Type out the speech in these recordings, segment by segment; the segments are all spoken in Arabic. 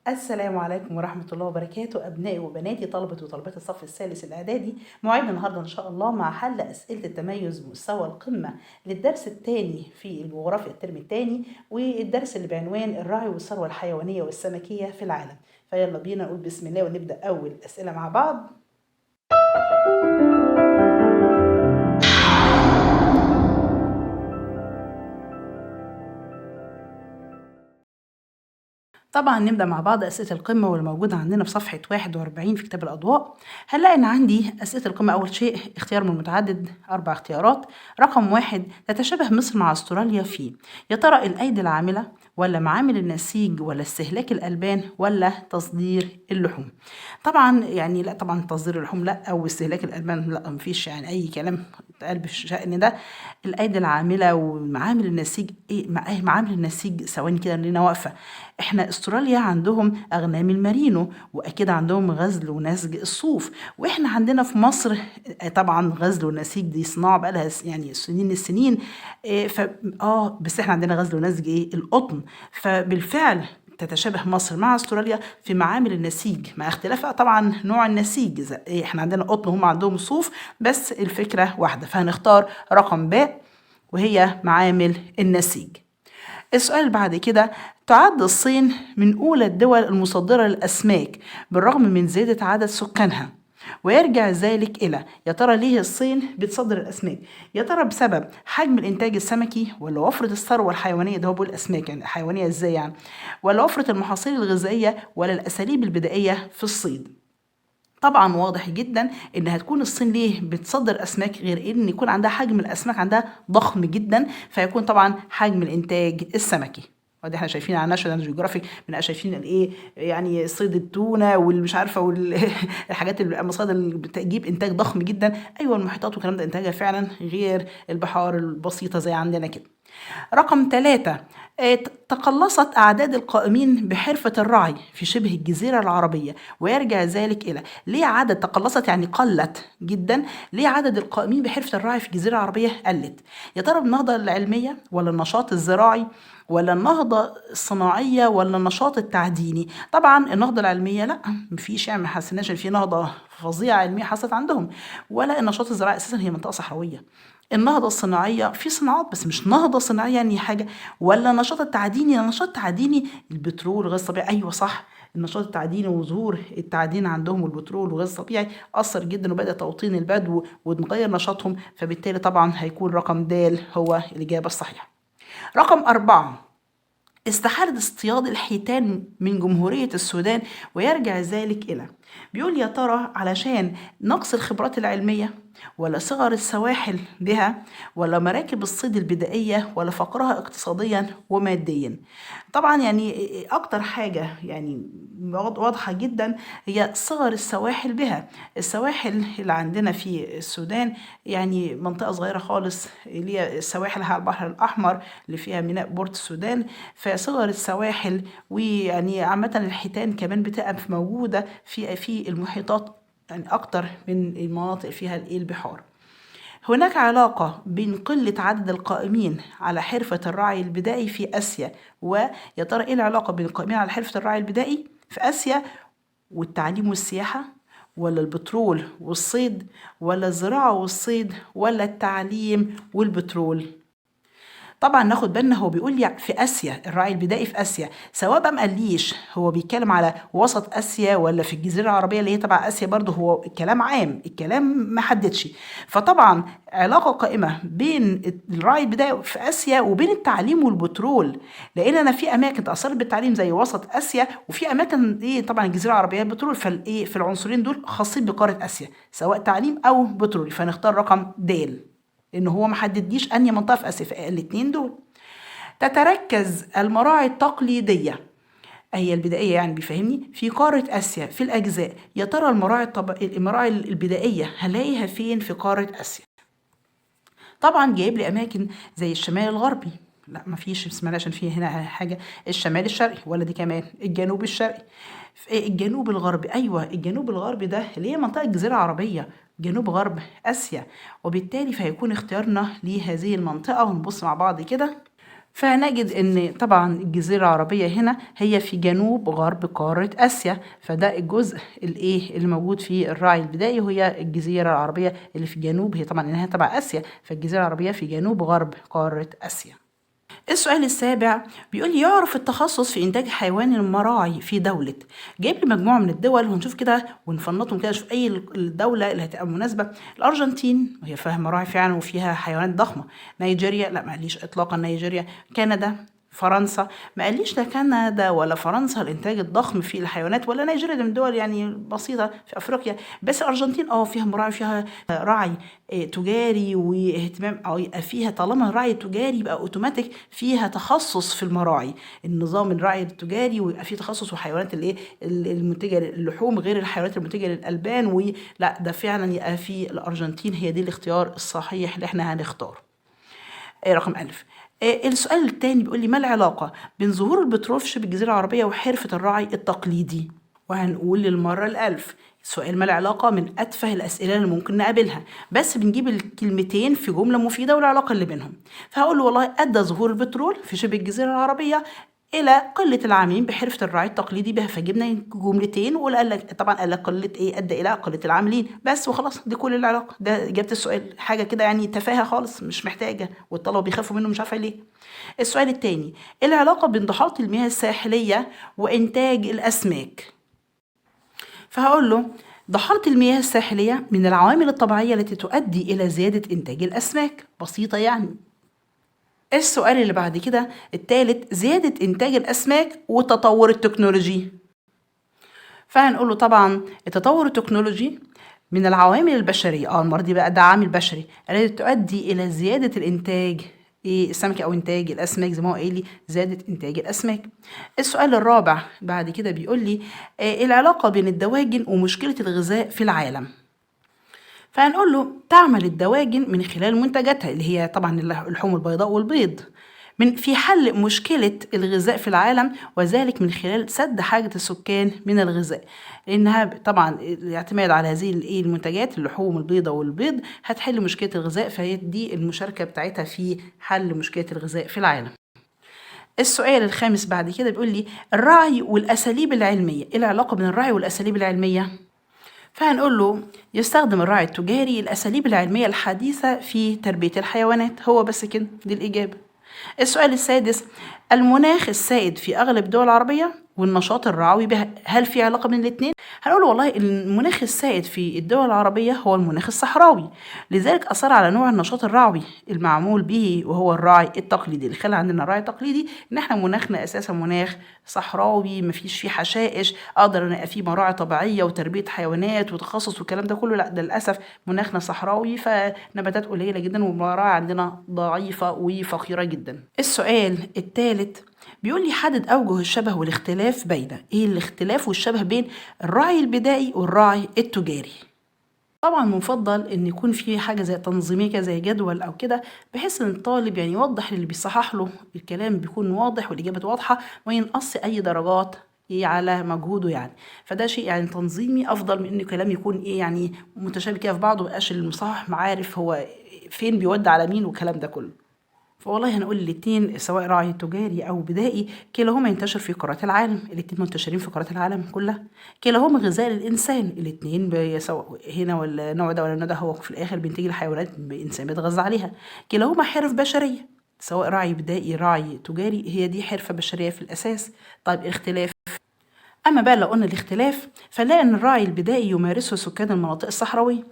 السلام عليكم ورحمة الله وبركاته أبنائي وبناتي طلبة وطالبات الصف الثالث الإعدادي. موعدنا النهاردة إن شاء الله مع حل أسئلة التميز بمستوى القمة للدرس الثاني في الجغرافيا الترم الثاني، والدرس اللي بعنوان الراعي والثروة الحيوانية والسمكية في العالم. فيلا بينا نقول بسم الله ونبدأ أول أسئلة مع بعض. طبعا نبدأ مع بعض أسئلة القمة والموجودة عندنا في صفحة 41 في كتاب الأضواء. هنلاقي إن عندي أسئلة القمة أول شيء اختيار من متعدد 4 اختيارات. رقم 1: تتشابه مصر مع أستراليا في يا ترى الأيدي العاملة ولا معامل النسيج ولا استهلاك الألبان ولا تصدير اللحوم. طبعا يعني لا، طبعا تصدير اللحوم لا، أو استهلاك الألبان لا، مفيش يعني أي كلام اتقال بالشأن ده. الأيدي العاملة ومعامل النسيج إيه؟ معامل النسيج ثواني كده لينا واقفة. احنا استراليا عندهم اغنام المارينو، واكيد عندهم غزل ونسج الصوف، واحنا عندنا في مصر طبعا غزل ونسيج دي صناعه بقى لها يعني سنين السنين. بس احنا عندنا غزل ونسج القطن. فبالفعل تتشابه مصر مع استراليا في معامل النسيج، مع اختلاف طبعا نوع النسيج. احنا عندنا قطن وهم عندهم صوف، بس الفكره واحده. فهنختار رقم باء وهي معامل النسيج. السؤال اللي بعد كده: تعد الصين من أولى الدول المصدرة للأسماك بالرغم من زيادة عدد سكانها، ويرجع ذلك إلى يا ترى ليه الصين بتصدر الأسماك؟ يا ترى بسبب حجم الإنتاج السمكي ولا وفرة الثروة الحيوانية، ده هو بيقول الأسماك يعني حيوانية إزاي يعني، ولا وفرة المحاصيل الغذائية ولا الأساليب البدائية في الصيد؟ طبعا واضح جدا ان هتكون الصين ليه بتصدر اسماك غير ان يكون عندها حجم الاسماك عندها ضخم جدا، فيكون طبعا حجم الانتاج السمكي. ودي احنا شايفين على ناشونال جيوغرافيك، بنبقى شايفين الايه يعني صيد التونه والمش عارفه الحاجات المصادر اللي بتجيب انتاج ضخم جدا. ايوه المحيطات والكلام ده انتاجها فعلا غير البحار البسيطه زي عندنا كده. رقم 3: تقلصت أعداد القائمين بحرفة الرعي في شبه الجزيرة العربية، ويرجع ذلك إلى ليه عدد تقلصت يعني قلت جدا، ليه عدد القائمين بحرفة الرعي في الجزيرة العربية قلت؟ يا ترى النهضة العلمية ولا النشاط الزراعي ولا النهضة الصناعية ولا النشاط التعديني؟ طبعا النهضة العلمية لا، مفيش يعني ما حسيناش ان في نهضة فظيعة علمية حصلت عندهم، ولا النشاط الزراعي اساسا هي منطقة صحراوية. النهضة الصناعية في صناعات بس مش نهضة صناعية يعني حاجة، ولا النشاط التعديني؟ النشاط التعديني البترول غاز طبيعي، أيوة صح. النشاط التعديني وظهور التعدين عندهم والبترول وغاز طبيعي أثر جدا وبدأ توطين البدو ونغير نشاطهم، فبالتالي طبعا هيكون رقم د هو الإجابة الصحيحة. رقم 4: استحالة اصطياد الحيتان من جمهورية السودان، ويرجع ذلك إلى بيقول يا ترى علشان نقص الخبرات العلمية ولا صغر السواحل بها ولا مراكب الصيد البدائية ولا فقرها اقتصاديا وماديا. طبعا يعني أكتر حاجة يعني واضحة جدا هي صغر السواحل بها. السواحل اللي عندنا في السودان يعني منطقة صغيرة خالص، اللي هي السواحل على البحر الأحمر اللي فيها ميناء بورت السودان، فصغر السواحل. ويعني عامة الحيتان كمان بتبقى موجودة في المحيطات يعني أكتر من المناطق فيها البحار. هناك علاقة بين قلة عدد القائمين على حرفة الرعي البدائي في آسيا، ويا ترى إيه العلاقة بين القائمين على حرفة الرعي البدائي في آسيا والتعليم والسياحة ولا البترول والصيد ولا الزراعة والصيد ولا التعليم والبترول؟ طبعا ناخد بالنا هو بيقول لي في اسيا، الراعي البدائي في اسيا، سواء بقى ما قاليش هو بيتكلم على وسط اسيا ولا في الجزيره العربيه اللي هي تبع اسيا، برضه هو الكلام عام، الكلام ما حددش. فطبعا علاقه قائمه بين الراعي البدائي في اسيا وبين التعليم والبترول، لان انا في اماكن تاثرت بالتعليم زي وسط اسيا، وفي اماكن طبعا الجزيره العربيه بترول، في العنصرين دول خاصين بقاره اسيا سواء تعليم او بترول. فنختار رقم د، ان هو ما حددليش انهي منطقه في اسيا، في الاثنين دول. تتركز المراعي التقليديه هي البدائيه يعني بيفهمني في قاره اسيا في الاجزاء، يا ترى المراعي البدائيه هلاقيها فين في قاره اسيا؟ طبعا جايب لي اماكن زي الشمال الغربي، لا ما فيش اسمها عشان في هنا حاجه. الشمال الشرقي ولا دي كمان الجنوب الشرقي؟ في الجنوب الغربي، ايوه الجنوب الغربي ده اللي هي منطقه الجزيره العربيه جنوب غرب اسيا، وبالتالي فهيكون اختيارنا لهذه المنطقه. ونبص مع بعض كده فهنجد ان طبعا الجزيرة العربية هنا هي في جنوب غرب قارة اسيا، فده الجزء اللي موجود في الراعي البدائي، وهي الجزيرة العربية اللي في جنوب، هي طبعا انها تبع اسيا، فالجزيرة العربية في جنوب غرب قارة اسيا. السؤال السابع بيقول لي يعرف التخصص في إنتاج حيوان المراعي في دولة. جايب لي مجموعة من الدول ونشوف كده ونفنطهم كده، نشوف أي الدولة اللي هتبقى مناسبة. الأرجنتين وهي فيها مراعي فعلا وفيها حيوانات ضخمة. نيجيريا لا، ما قاليش إطلاقا نيجيريا. كندا، فرنسا ما قاليش لا كندا ولا فرنسا الانتاج الضخم في الحيوانات، ولا نيجيريا، دي من دول يعني بسيطه في افريقيا. بس الارجنتين فيها مراعي، فيها راعي تجاري واهتمام، او يبقى فيها طالما راعي تجاري يبقى اوتوماتيك فيها تخصص في المراعي، النظام الراعي التجاري، ويبقى فيه تخصص وحيوانات المنتجه للحوم غير الحيوانات المنتجه للالبان. ولا ده فعلا يبقى في الارجنتين هي دي الاختيار الصحيح اللي احنا هنختاره. رقم ألف. السؤال الثاني بيقول لي ما العلاقة بين ظهور البترول في شبه الجزيرة العربية وحرفة الراعي التقليدي؟ وهنقول للمرة الألف سؤال ما العلاقة من أتفه الأسئلة اللي ممكن نقابلها، بس بنجيب الكلمتين في جملة مفيدة والعلاقة اللي بينهم. فهقول له والله أدى ظهور البترول في شبه الجزيرة العربية إلى قلة العاملين بحرفة الراعي التقليدي بها، فجبنا جملتين وقال لك طبعا قال لك قلة أدى إلى قلة العاملين بس وخلاص، دي كل العلاقة، ده إجابة السؤال. حاجة كده يعني تفاهة خالص مش محتاجة، والطلبة بيخافوا منه مش عارفة ليه. السؤال التاني إيه العلاقة بين ضحالة المياه الساحلية وإنتاج الأسماك؟ فهقول له ضحالة المياه الساحلية من العوامل الطبيعية التي تؤدي إلى زيادة إنتاج الأسماك، بسيطة يعني. السؤال اللي بعد كده التالت زيادة إنتاج الأسماك وتطور التكنولوجي. فهنقول له طبعا التطور التكنولوجي من العوامل البشرية، المرة دي بقى ده عامل بشري التي تؤدي إلى زيادة الإنتاج السمكة أو إنتاج الأسماك، زي ما هو قايل لي زيادة إنتاج الأسماك. السؤال الرابع بعد كده بيقول لي العلاقة بين الدواجن ومشكلة الغذاء في العالم. فهنقول له تعمل الدواجن من خلال منتجاتها اللي هي طبعا اللحوم البيضاء والبيض في حل مشكلة الغذاء في العالم، وذلك من خلال سد حاجة السكان من الغذاء، لأنها طبعا الاعتماد على هذه المنتجات اللحوم البيضاء والبيض هتحل مشكلة الغذاء، فهي دي المشاركة بتاعتها في حل مشكلة الغذاء في العالم. السؤال الخامس بعد كده بيقول لي الرعي والأساليب العلمية، إيه العلاقة بين الرعي والأساليب العلمية؟ فهنقول له يستخدم الراعي التجاري الأساليب العلمية الحديثة في تربية الحيوانات، هو بس كده دي الإجابة. السؤال السادس المناخ السائد في أغلب الدول العربية والنشاط الرعوي بها، هل في علاقة بين الاتنين؟ هنقول والله المناخ السائد في الدول العربية هو المناخ الصحراوي، لذلك أثر على نوع النشاط الرعوي المعمول به وهو الراعي التقليدي. اللي خلى عندنا الراعي التقليدي إن إحنا مناخنا أساسا مناخ صحراوي مفيش فيه حشائش أقدر ألاقي فيه مراعي طبيعية وتربية حيوانات وتخصص والكلام ده كله، لا ده للأسف مناخنا صحراوي فنباتات قليلة جدا والمراعي عندنا ضعيفة وفقيرة جدا. السؤال الثالث بيقول لي حدد أوجه الشبه والاختلاف بين إيه الاختلاف والشبه بين الراعي البدائي والراعي التجاري. طبعا مفضل ان يكون في حاجه زي تنظيميه كده زي جدول او كده، بحيث ان الطالب يعني يوضح للي بيصحح له الكلام بيكون واضح والاجابه واضحه وما ينقص اي درجات على مجهوده يعني. فده شيء يعني تنظيمي افضل من ان الكلام يكون يعني متشابه كده في بعضه، مبقاش المصحح عارف هو فين بيودي على مين والكلام ده كله. فوالله هنقول الاتنين سواء راعي تجاري أو بدائي كلاهما ينتشر في قارات العالم، الاتنين منتشرين في قارات العالم كلها، كلاهما غذاء للإنسان، الاتنين سواء هنا ولا نوع ده ولا ده هو في الآخر بينتج الحيوانات الإنسان بيتغذى عليها، كلاهما حرف بشرية سواء راعي بدائي راعي تجاري هي دي حرفة بشرية في الأساس. طيب اختلاف، أما بقى لو قلنا الاختلاف فنلاقي إن الراعي البدائي يمارسه سكان المناطق الصحراوية،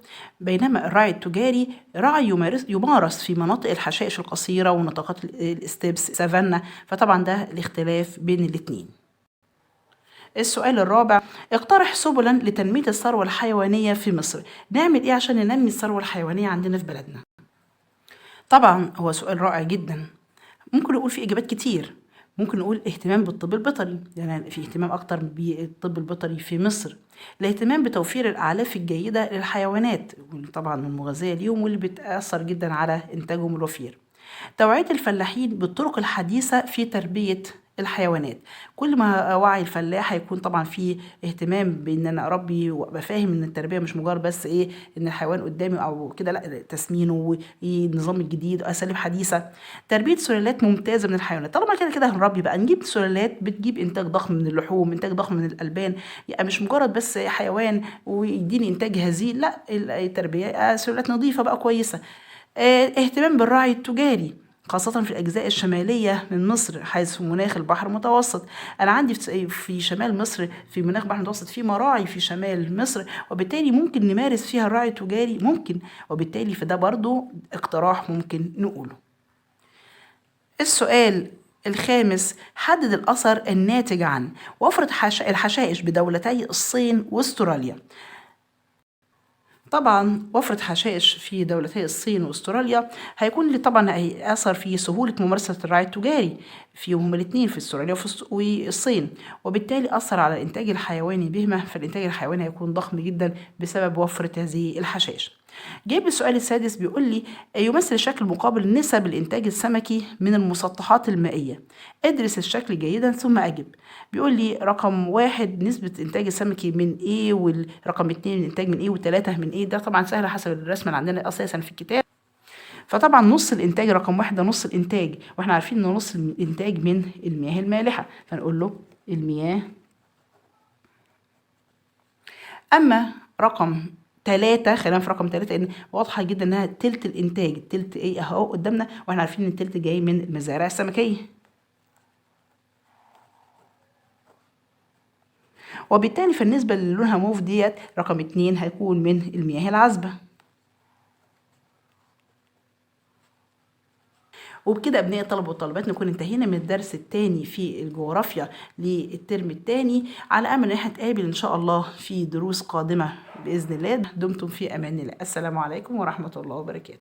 بينما الراعي التجاري راعي يمارس في مناطق الحشائش القصيرة ونطاقات الاستبس سافانا، فطبعا ده الاختلاف بين الاتنين. السؤال الرابع اقترح سبلا لتنمية الثروة الحيوانية في مصر، نعمل ايه عشان ننمي الثروة الحيوانية عندنا في بلدنا؟ طبعا هو سؤال رائع جدا، ممكن نقول فيه إجابات كتير. ممكن نقول اهتمام بالطب البيطري، يعني في اهتمام أكتر بالطب البيطري في مصر، الاهتمام بتوفير الأعلاف الجيدة للحيوانات طبعا المغذية ليهم واللي بتأثر جدا على إنتاجهم الوفير، توعية الفلاحين بالطرق الحديثة في تربية الحيوانات. كل ما وعي الفلاح هيكون طبعا فيه اهتمام بان انا اربي وابقى فاهم ان التربيه مش مجرد بس ايه ان الحيوان قدامي او كده، لا، تسمينه والنظام الجديد واساليب حديثه. تربيه سلالات ممتازه من الحيوانات. طالما كده كده هنربي بقى نجيب سلالات بتجيب انتاج ضخم من اللحوم، انتاج ضخم من الالبان، يعني مش مجرد بس حيوان ويديني انتاج هزيل، لا، التربيه سلالات نظيفه بقى كويسه. اهتمام بالرعي التجاري خاصة في الأجزاء الشمالية من مصر حيث مناخ البحر المتوسط. أنا عندي في شمال مصر في مناخ البحر المتوسط في مراعي في شمال مصر، وبالتالي ممكن نمارس فيها الرعي التجاري، ممكن، وبالتالي فده برضو اقتراح ممكن نقوله. السؤال الخامس: حدد الأثر الناتج عن وفرة الحشائش بدولتي الصين واستراليا. طبعا وفرة حشائش في دولتي الصين واستراليا هيكون لي طبعا أثر في سهولة ممارسة الرعي التجاري فيهم الاثنين، في استراليا والصين، وبالتالي أثر على الإنتاج الحيواني بهما، فالإنتاج الحيواني هيكون ضخم جدا بسبب وفرة هذه الحشائش. جايب السؤال السادس بيقول لي: يمثل الشكل مقابل نسب الإنتاج السمكي من المسطحات المائية. ادرس الشكل جيدا ثم أجب. بيقول لي رقم 1 نسبة إنتاج السمكي من إيه، والرقم 2 الإنتاج من إيه، و3 من إيه. ده طبعا سهل حسب الرسمة اللي عندنا أساسا في الكتاب. فطبعا نص الإنتاج رقم 1 ده نص الإنتاج، وإحنا عارفين إن نص الإنتاج من المياه المالحة، فنقول له المياه. أما رقم 3، خلينا في رقم 3 لأن واضحة جدا إنها تلت الإنتاج. التلت إيه أهو قدامنا، وإحنا عارفين إن التلت جاي من المزارع السمكية، وبالتالي فالنسبة اللي لونها موف ديت رقم 2 هيكون من المياه العذبة. وبكده أبناء الطلبة والطالبات نكون انتهينا من الدرس الثاني في الجغرافيا للترم الثاني، على أمل إن احنا نتقابل إن شاء الله في دروس قادمة بإذن الله. دمتم في أمان الله. السلام عليكم ورحمة الله وبركاته.